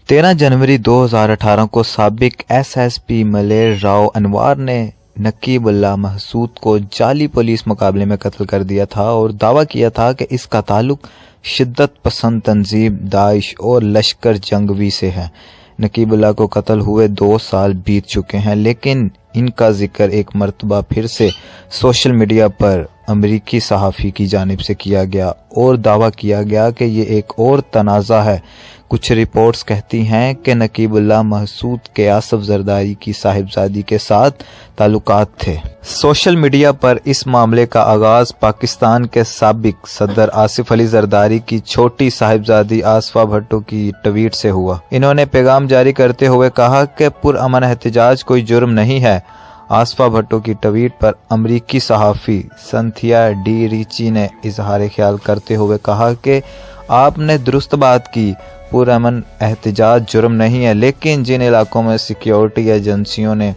13 जनवरी 2018 को साबिक एसएसपी मलेर राव अनवार ने नकीबुल्लाह महसूद को जाली पुलिस मुकाबले में कत्ल कर दिया था और दावा किया था कि इसका ताल्लुक शिद्दत पसंद तंजीम दाइश और लश्कर जंगवी से है। नकीबुल्लाह को कत्ल हुए 2 साल बीत चुके हैं, लेकिन इनका जिक्र एक मर्तबा फिर से सोशल मीडिया पर अमरीकी सहाफ़ी की जानिब से किया गया और दावा किया गया कि ये एक और तनाज़ा है। कुछ रिपोर्ट्स कहती हैं कि नकीबुल्लाह महसूद के आसिफ जरदारी की साहिबजादी के साथ ताल्लुकात थे। सोशल मीडिया पर इस मामले का आगाज पाकिस्तान के साबिक सदर आसिफ अली जरदारी की छोटी साहिबजादी आसफा भट्टो की ट्वीट से हुआ। इन्होंने पैगाम जारी करते हुए कहा कि पुरअमन एहतजाज कोई जुर्म नहीं है। आसफा भट्टो की ट्वीट पर अमरीकी सहाफ़ी संथिया डी रिची ने इजहार ख्याल करते हुए कहा कि आपने दुरुस्त बात की, पुरअमन एहतजाज जुर्म नहीं है, लेकिन जिन इलाकों में सिक्योरिटी एजेंसियों ने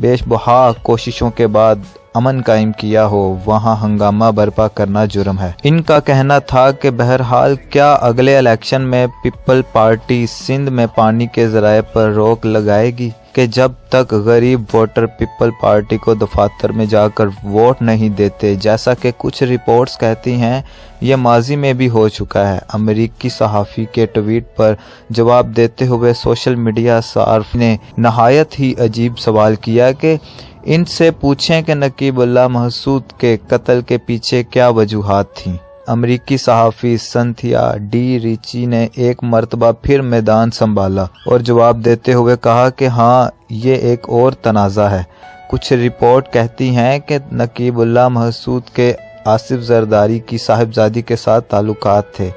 बेशबहा कोशिशों के बाद अमन कायम किया हो वहां हंगामा बर्पा करना जुर्म है। इनका कहना था कि बहरहाल क्या अगले इलेक्शन में पीपल पार्टी सिंध में पानी के जराये पर रोक लगाएगी कि जब तक गरीब वोटर पीपल पार्टी को दफातर में जाकर वोट नहीं देते, जैसा कि कुछ रिपोर्ट्स कहती हैं यह माजी में भी हो चुका है। अमेरिकी सहाफ़ी के ट्वीट पर जवाब देते हुए सोशल मीडिया सार्फ ने नहायत ही अजीब सवाल किया कि इनसे पूछें कि नकीबुल्लाह महसूद के कत्ल के पीछे क्या वजूहात थीं। अमरीकी सहाफ़ी संथिया डी रिची ने एक मर्तबा फिर मैदान संभाला और जवाब देते हुए कहा कि हाँ, ये एक और तनाज़ा है। कुछ रिपोर्ट कहती हैं कि नकीबुल्लाह महसूद के आसिफ जरदारी की साहिबजादी के साथ ताल्लुकात थे।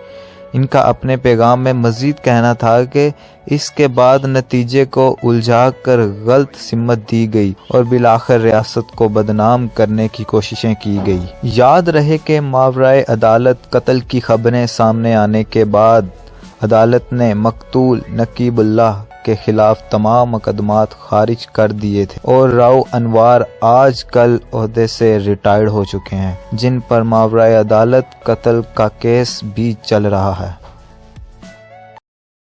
इनका अपने पैगाम में मजीद कहना था कि इसके बाद नतीजे को उलझाकर गलत सिमत दी गई और बिलाखिर रियासत को बदनाम करने की कोशिशें की गई। याद रहे कि मावराए अदालत कत्ल की खबरें सामने आने के बाद अदालत ने मकतूल नकीबुल्लाह के खिलाफ तमाम मुकदमात खारिज कर दिए थे और राव अनवार आज कल ओहदे से रिटायर्ड हो चुके हैं, जिन पर मावराए अदालत कत्ल का केस भी चल रहा है।